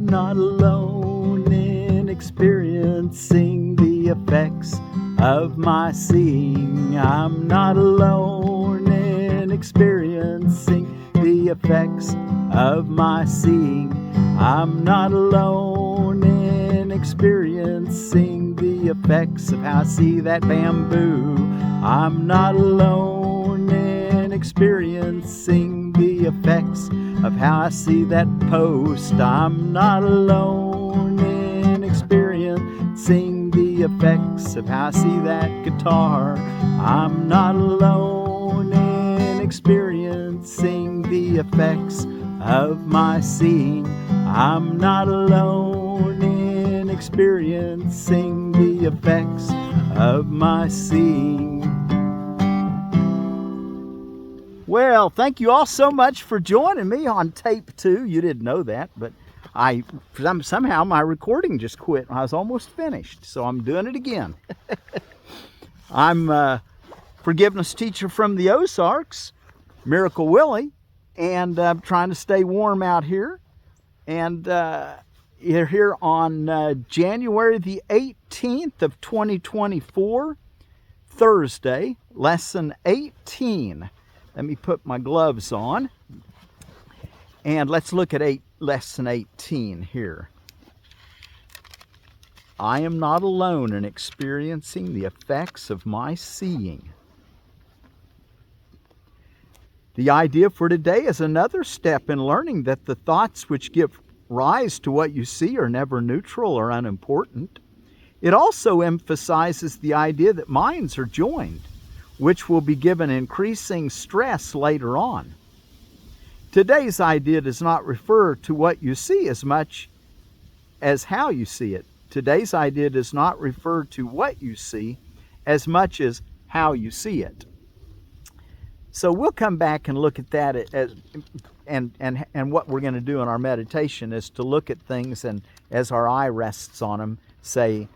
not alone in experiencing the effects of my seeing. I'm not alone in experiencing the effects of my seeing. I'm not alone in experiencing the effects of how I see that bamboo. I'm not alone in experiencing the effects of how I see that post. I'm not alone in experiencing the effects of how I see that guitar. I'm not alone in experiencing the effects of my seeing. I'm not alone in experiencing the effects of my seeing. Well, thank you all so much for joining me on tape 2. You didn't know that, but somehow my recording just quit. I was almost finished, so I'm doing it again. I'm a forgiveness teacher from the Ozarks, Miracle Willie, and I'm trying to stay warm out here. And you're here on January the 18th of 2024, Thursday, lesson 18. Let me put my gloves on, and let's look at lesson 18 here. I am not alone in experiencing the effects of my seeing. The idea for today is another step in learning that the thoughts which give rise to what you see are never neutral or unimportant. It also emphasizes the idea that minds are joined, which will be given increasing stress later on. Today's idea does not refer to what you see as much as how you see it. Today's idea does not refer to what you see as much as how you see it. So we'll come back and look at that and what we're going to do in our meditation is to look at things and as our eye rests on them, say,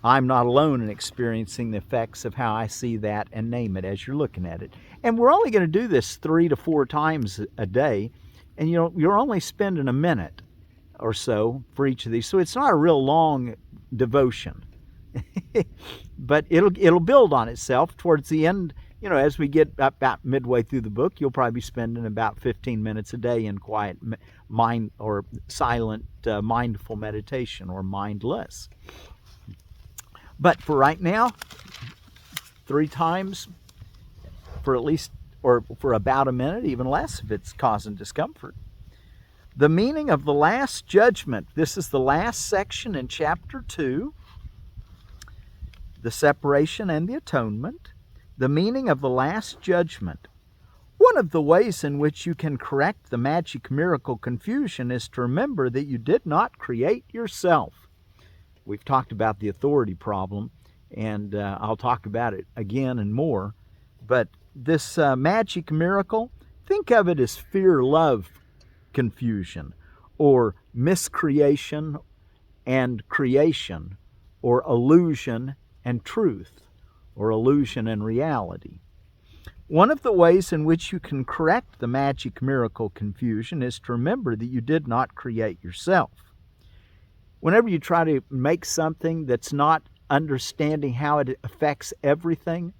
I'm not alone in experiencing the effects of how I see that, and name it as you're looking at it. And we're only going to do this 3 to 4 times a day, and you're only spending a minute or so for each of these. So it's not a real long devotion, but it'll build on itself towards the end. As we get about midway through the book, you'll probably be spending about 15 minutes a day in quiet mind or silent mindful meditation or mindless. But for right now, 3 times for at least, or for about a minute, even less if it's causing discomfort. The meaning of the last judgment. This is the last section in chapter 2, the separation and the atonement. The meaning of the last judgment. One of the ways in which you can correct the magic miracle confusion is to remember that you did not create yourself. We've talked about the authority problem, and I'll talk about it again and more. But this magic miracle, think of it as fear-love confusion, or miscreation and creation, or illusion and truth, or illusion and reality. One of the ways in which you can correct the magic miracle confusion is to remember that you did not create yourself. Whenever you try to make something that's not understanding how it affects everything,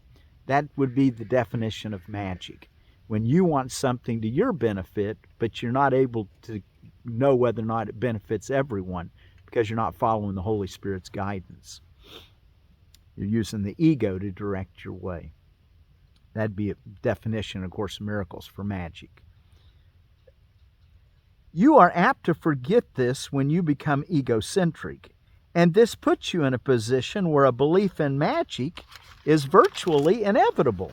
that would be the definition of magic. When you want something to your benefit, but you're not able to know whether or not it benefits everyone because you're not following the Holy Spirit's guidance. You're using the ego to direct your way. That'd be a definition, of course, of miracles for magic. You are apt to forget this when you become egocentric, and this puts you in a position where a belief in magic is virtually inevitable.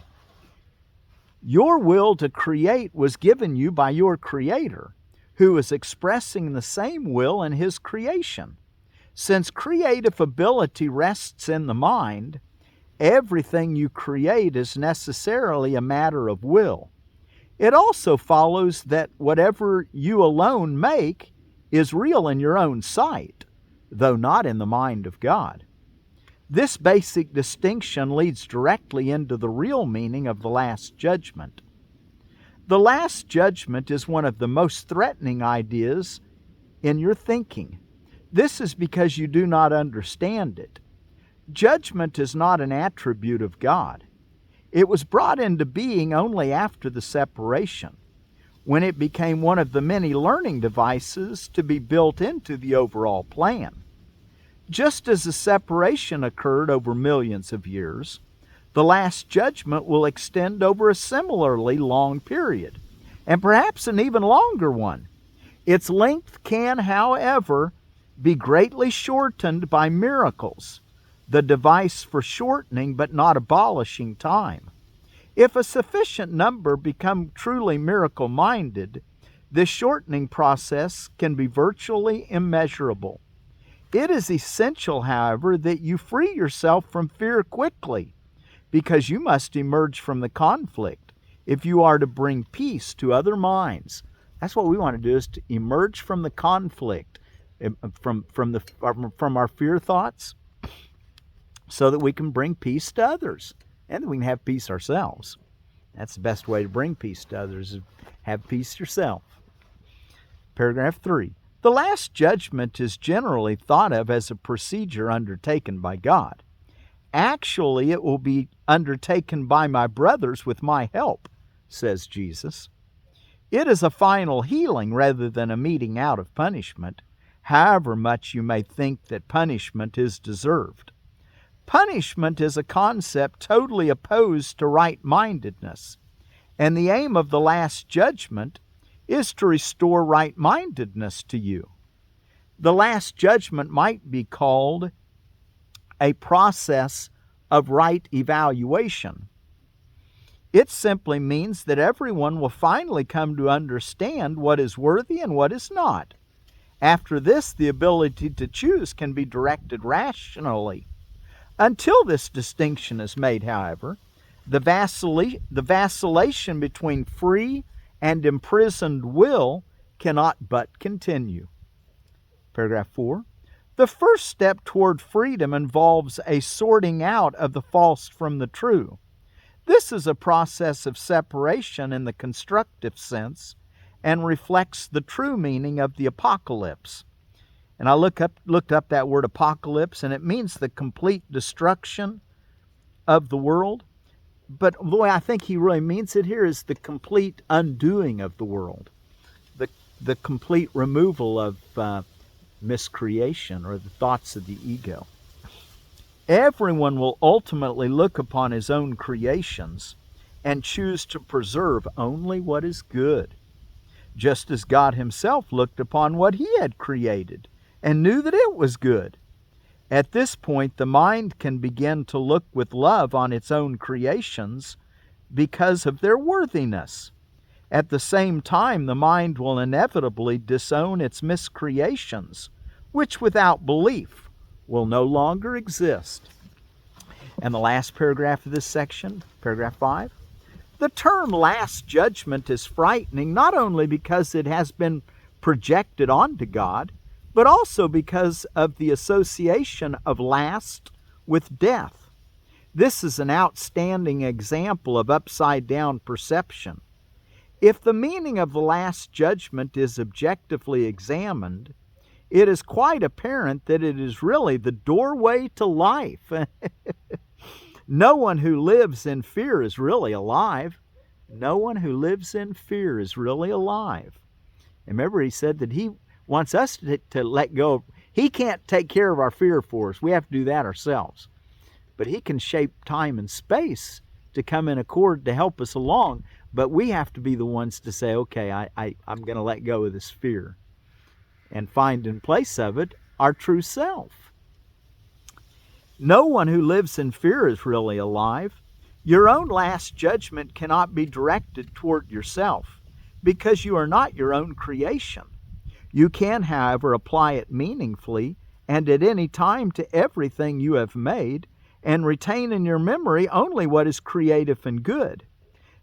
Your will to create was given you by your Creator, who is expressing the same will in His creation. Since creative ability rests in the mind, everything you create is necessarily a matter of will. It also follows that whatever you alone make is real in your own sight, though not in the mind of God. This basic distinction leads directly into the real meaning of the Last Judgment. The Last Judgment is one of the most threatening ideas in your thinking. This is because you do not understand it. Judgment is not an attribute of God. It was brought into being only after the separation, when it became one of the many learning devices to be built into the overall plan. Just as the separation occurred over millions of years, the Last Judgment will extend over a similarly long period, and perhaps an even longer one. Its length can, however, be greatly shortened by miracles, the device for shortening but not abolishing time. If a sufficient number become truly miracle-minded, this shortening process can be virtually immeasurable. It is essential, however, that you free yourself from fear quickly, because you must emerge from the conflict if you are to bring peace to other minds. That's what we want to do, is to emerge from the conflict, from our fear thoughts, so that we can bring peace to others, and that we can have peace ourselves. That's the best way to bring peace to others, is have peace yourself. Paragraph 3. The Last Judgment is generally thought of as a procedure undertaken by God. Actually, it will be undertaken by my brothers with my help, says Jesus. It is a final healing rather than a meting out of punishment, however much you may think that punishment is deserved. Punishment is a concept totally opposed to right-mindedness, and the aim of the Last Judgment is to restore right-mindedness to you. The Last Judgment might be called a process of right evaluation. It simply means that everyone will finally come to understand what is worthy and what is not. After this, the ability to choose can be directed rationally. Until this distinction is made, however, the vacillation between free and imprisoned will cannot but continue. Paragraph 4. The first step toward freedom involves a sorting out of the false from the true. This is a process of separation in the constructive sense and reflects the true meaning of the apocalypse. And I looked up that word apocalypse, and it means the complete destruction of the world. But the way I think he really means it here is the complete undoing of the world, the complete removal of miscreation, or the thoughts of the ego. Everyone will ultimately look upon his own creations and choose to preserve only what is good, just as God himself looked upon what he had created and knew that it was good. At this point, the mind can begin to look with love on its own creations because of their worthiness. At the same time, the mind will inevitably disown its miscreations, which without belief will no longer exist. And the last paragraph of this section, paragraph 5. The term Last Judgment is frightening not only because it has been projected onto God, but also because of the association of last with death. This is an outstanding example of upside-down perception. If the meaning of the Last Judgment is objectively examined, it is quite apparent that it is really the doorway to life. No one who lives in fear is really alive. No one who lives in fear is really alive. And remember, he said that he wants us to let go. He can't take care of our fear for us. We have to do that ourselves. But he can shape time and space to come in accord to help us along. But we have to be the ones to say, okay, I'm going to let go of this fear and find in place of it our true self. No one who lives in fear is really alive. Your own Last Judgment cannot be directed toward yourself because you are not your own creation. You can, however, apply it meaningfully and at any time to everything you have made and retain in your memory only what is creative and good.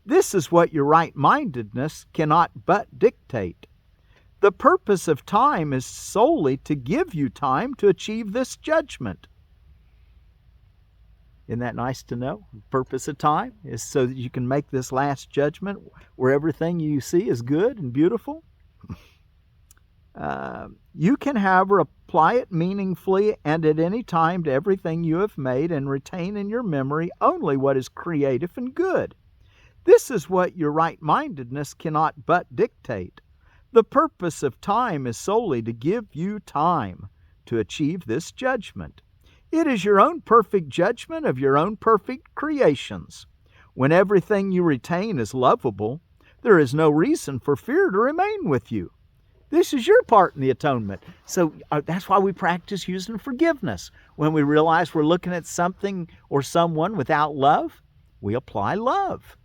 This is what your right-mindedness cannot but dictate. The purpose of time is solely to give you time to achieve this judgment. Isn't that nice to know? The purpose of time is so that you can make this Last Judgment where everything you see is good and beautiful. You can, however, apply it meaningfully and at any time to everything you have made and retain in your memory only what is creative and good. This is what your right-mindedness cannot but dictate. The purpose of time is solely to give you time to achieve this judgment. It is your own perfect judgment of your own perfect creations. When everything you retain is lovable, there is no reason for fear to remain with you. This is your part in the atonement. So that's why we practice using forgiveness. When we realize we're looking at something or someone without love, we apply love.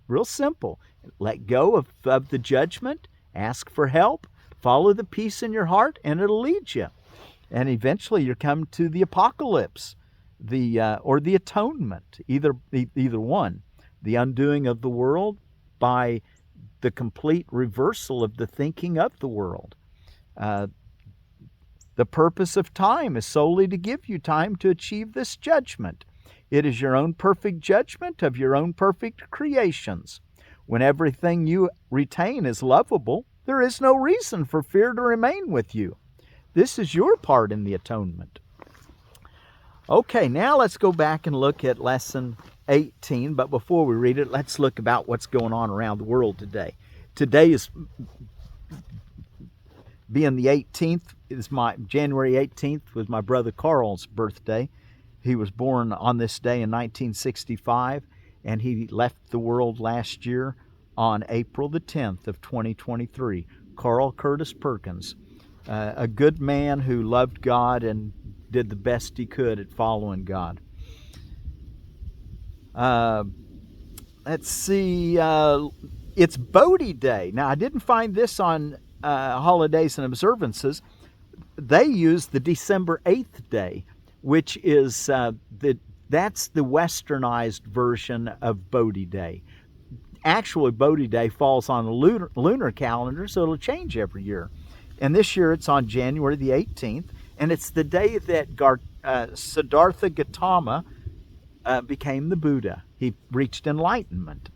Real simple. Let go of the judgment, ask for help, follow the peace in your heart, and it'll lead you. And eventually you come to the apocalypse, or the atonement, either one. The undoing of the world by the complete reversal of the thinking of the world. The purpose of time is solely to give you time to achieve this judgment. It is your own perfect judgment of your own perfect creations. When everything you retain is lovable, there is no reason for fear to remain with you. This is your part in the atonement. Okay, now let's go back and look at lesson 18, but before we read it, let's look about what's going on around the world today. Today is, being the 18th, January 18th was my brother Carl's birthday. He was born on this day in 1965, and he left the world last year on April the 10th of 2023. Carl Curtis Perkins, a good man who loved God and did the best he could at following God. Let's see, it's Bodhi Day. Now, I didn't find this on holidays and observances. They use the December 8th day, which is that's the westernized version of Bodhi Day. Actually, Bodhi Day falls on the lunar calendar, so it'll change every year. And this year it's on January the 18th, and it's the day that Siddartha Gautama became the Buddha. He reached enlightenment.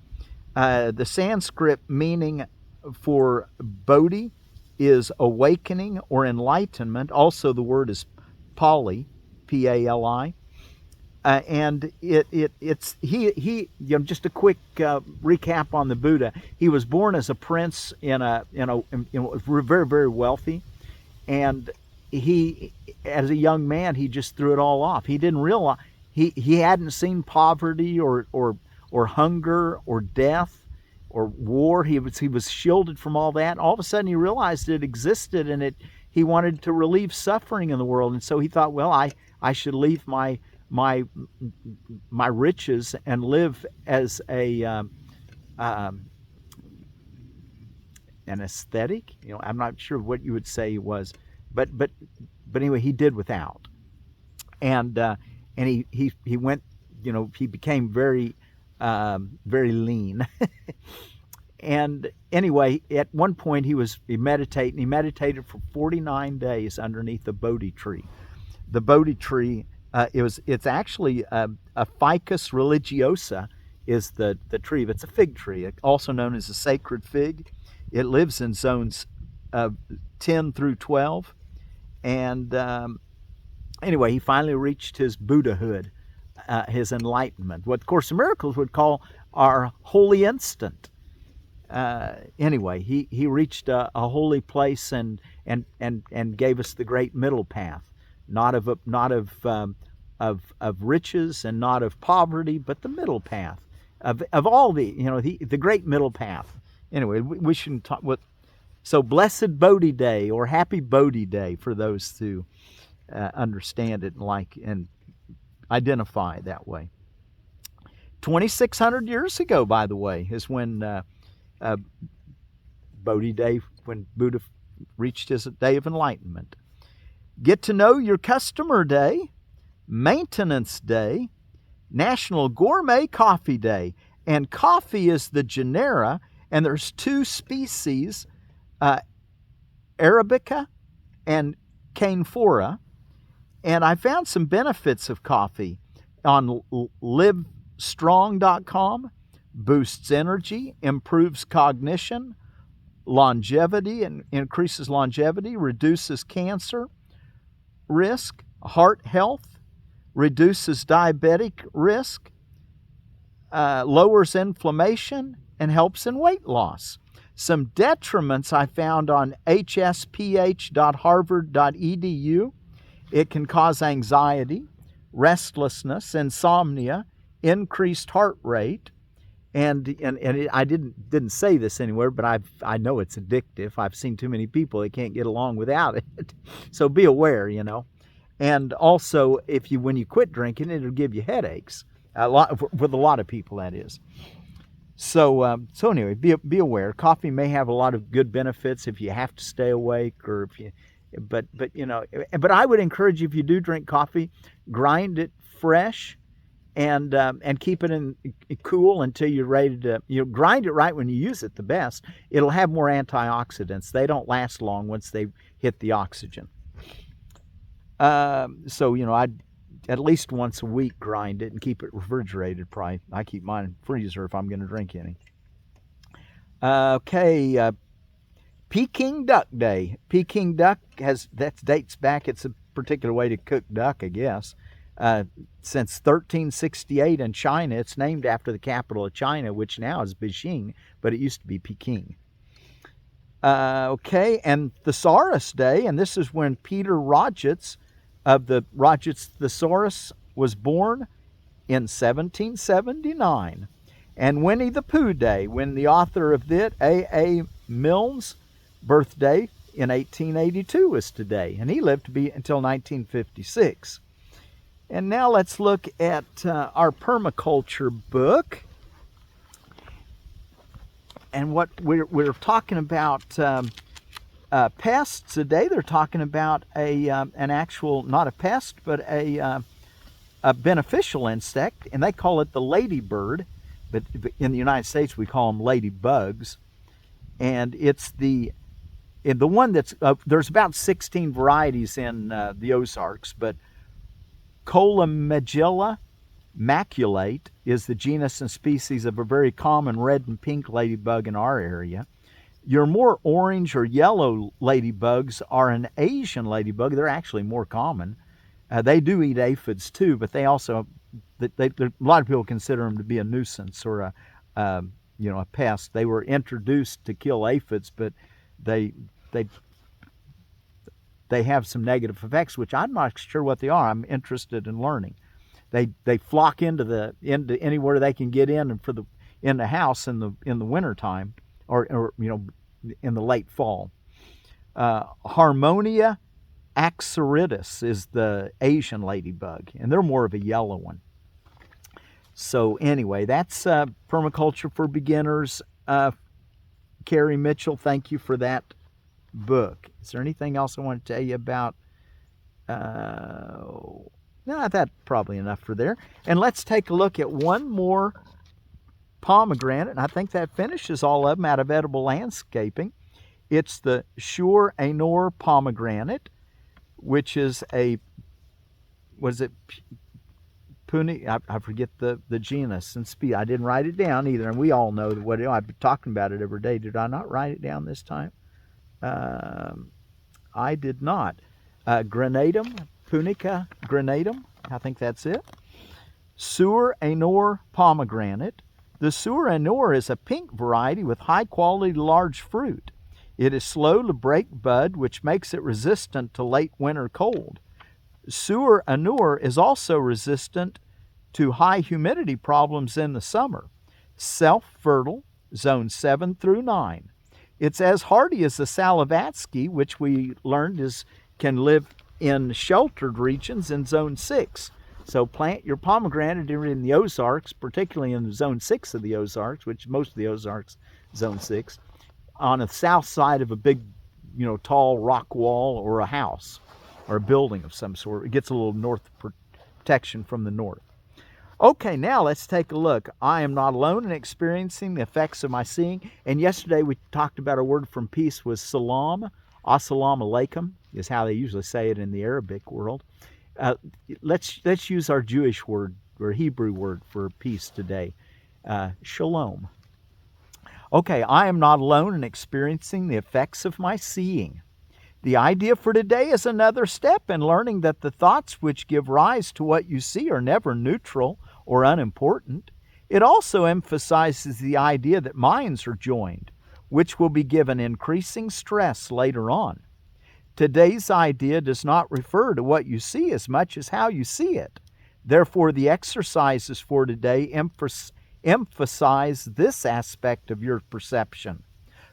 The Sanskrit meaning for Bodhi is awakening or enlightenment. Also, the word is Pali, P-A-L-I. And it's just a quick recap on the Buddha. He was born as a prince very, very wealthy, and he, as a young man, he just threw it all off. He didn't realize he hadn't seen poverty or hunger or death or war. He was shielded from all that. All of a sudden, he realized it existed, and he wanted to relieve suffering in the world, and so he thought, well, I should leave my riches and live as an aesthetic. I'm not sure what you would say he was, but anyway, he did without, and he went. He became very very lean. And anyway, at one point he meditated. He meditated for 49 days underneath the Bodhi tree. The Bodhi tree. It's actually a Ficus religiosa is the tree. It's a fig tree, also known as a sacred fig. It lives in zones 10 through 12. And anyway, he finally reached his Buddhahood, his enlightenment, what Course in Miracles would call our holy instant. Anyway, he reached a holy place and gave us the great middle path. Not of riches and not of poverty, but the middle path of all the great middle path. Anyway, we shouldn't talk. So blessed Bodhi Day or Happy Bodhi Day for those who understand it and like and identify that way. 2,600 years ago, by the way, is when Bodhi Day, when Buddha reached his day of enlightenment. Get to know your customer day, maintenance day, National Gourmet Coffee Day. And coffee is the genera, and there's two species, Arabica and Canephora. And I found some benefits of coffee on livestrong.com. Boosts energy, improves cognition, longevity and increases longevity, reduces cancer risk, heart health, reduces diabetic risk, lowers inflammation, and helps in weight loss. Some detriments I found on hsph.harvard.edu. It can cause anxiety, restlessness, insomnia, increased heart rate, and I didn't say this anywhere, but I know it's addictive. I've seen too many people that can't get along without it. So be aware, And also, when you quit drinking, it'll give you headaches. With a lot of people, that is. So anyway, be aware. Coffee may have a lot of good benefits if you have to stay awake, or if you. But I would encourage you, if you do drink coffee, grind it fresh, and keep it in cool until you're ready to. Grind it right when you use it. The best. It'll have more antioxidants. They don't last long once they hit the oxygen. I'd at least once a week grind it and keep it refrigerated. Probably I keep mine in the freezer if I'm going to drink any. Okay. Peking Duck Day. Peking duck dates back. It's a particular way to cook duck, I guess. Since 1368 in China, it's named after the capital of China, which now is Beijing, but it used to be Peking. Okay, and Thesaurus Day, and this is when Peter Rogitz of the Rogitz Thesaurus was born in 1779. And Winnie the Pooh Day, when the author of it, A.A. Milne's birthday in 1882 was today, and he lived to be until 1956. And now let's look at our permaculture book. And what we're talking about pests today. They're talking about an actual, not a pest, but a beneficial insect, and they call it the ladybird. But in the United States, we call them ladybugs. And it's the one that's, there's about 16 varieties in the Ozarks, but Columegilla maculate is the genus and species of a very common red and pink ladybug in our area. Your more orange or yellow ladybugs are an Asian ladybug. They're actually more common. They do eat aphids too, but they also, a lot of people consider them to be a nuisance or a pest. They were introduced to kill aphids, but they have some negative effects, which I'm not sure what they are. I'm interested in learning. They flock into anywhere they can get in, and in the house in the wintertime, or in the late fall. Harmonia axaritis is the Asian ladybug, and they're more of a yellow one. So anyway, that's Permaculture for Beginners. Carrie Mitchell, thank you for that book. Is there anything else I want to tell you about? No, that's probably enough for there. And let's take a look at one more pomegranate, and I think that finishes all of them out of Edible Landscaping. It's the Surh Anor pomegranate, which is I forget the genus and species. I didn't write it down either, and we all know what I've been talking about it every day. Did I not write it down this time? I did not. Granatum, Punica granatum, I think that's it. Surh Anor pomegranate. The Surh Anor is a pink variety with high quality large fruit. It is slow to break bud, which makes it resistant to late winter cold. Surh Anor is also resistant to high humidity problems in the summer. Self-fertile, zone 7 through 9. It's as hardy as the Salavatsky, which we learned can live in sheltered regions in zone 6. So plant your pomegranate in the Ozarks, particularly in zone 6 of the Ozarks, which most of the Ozarks, zone 6, on the south side of a big, tall rock wall or a house or a building of some sort. It gets a little north protection from the north. Okay, now let's take a look. I am not alone in experiencing the effects of my seeing. And yesterday we talked about a word from peace was salam. Assalamu alaikum is how they usually say it in the Arabic world. Let's use our Jewish word or Hebrew word for peace today. Shalom. Okay, I am not alone in experiencing the effects of my seeing. The idea for today is another step in learning that the thoughts which give rise to what you see are never neutral or unimportant. It also emphasizes the idea that minds are joined, which will be given increasing stress later on. Today's idea does not refer to what you see as much as how you see it. Therefore, the exercises for today emphasize this aspect of your perception.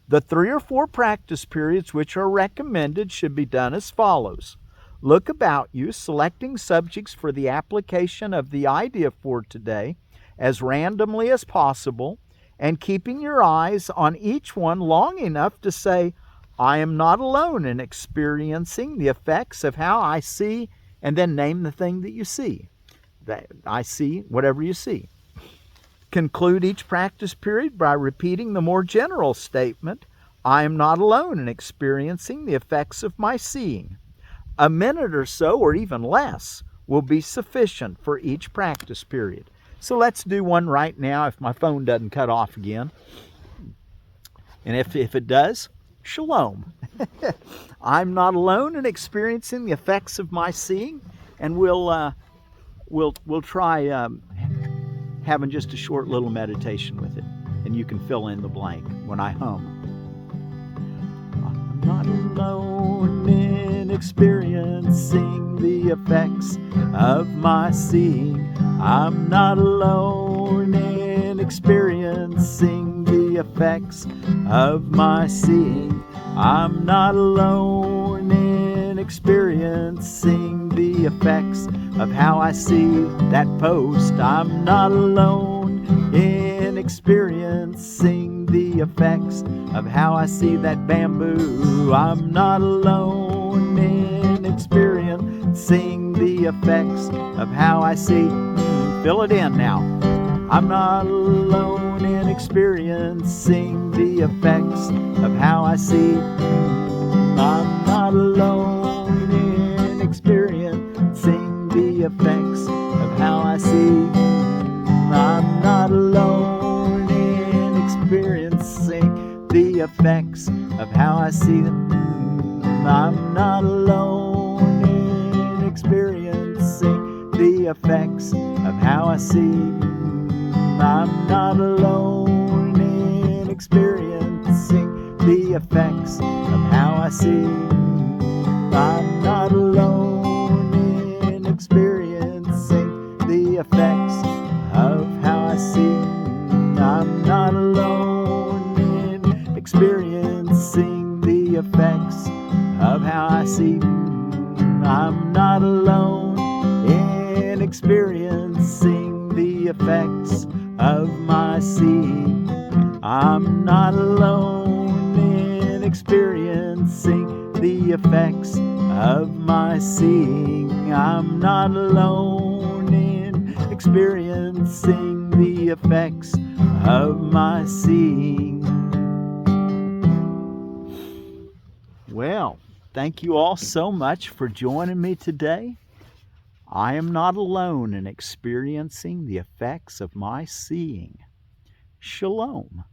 The 3 or 4 practice periods which are recommended should be done as follows. Look about you, selecting subjects for the application of the idea for today as randomly as possible, and keeping your eyes on each one long enough to say, I am not alone in experiencing the effects of how I see, and then name the thing that you see. That I see whatever you see. Conclude each practice period by repeating the more general statement, I am not alone in experiencing the effects of my seeing. A minute or so, or even less, will be sufficient for each practice period. So let's do one right now if my phone doesn't cut off again. And if it does, Shaloam. I'm not alone in experiencing the effects of my seeing, and we'll try having just a short little meditation with it, and you can fill in the blank when I hum. I'm not alone in experiencing the effects of my seeing. I'm not alone in experiencing the effects of my seeing. I'm not alone in experiencing the effects of how I see that post. I'm not alone in experiencing the effects of how I see that bamboo. I'm not alone in experiencing the effects of how I see. Fill it in now. I'm not alone in experiencing the effects of how I see. I'm not alone in experiencing the effects of how I see. I'm not alone in experiencing the effects of how I see them. I'm not alone in experiencing the effects of how I see. I'm not alone in experiencing the effects of how I see. I'm not alone in experiencing the effects of how I see. I'm not alone in experiencing the effects of how I see. I'm not alone in experiencing the effects of my seeing. I'm not alone in experiencing the effects of my seeing. I'm not alone in experiencing the effects of my seeing. Well, thank you all so much for joining me today. I am not alone in experiencing the effects of my seeing. Shalom.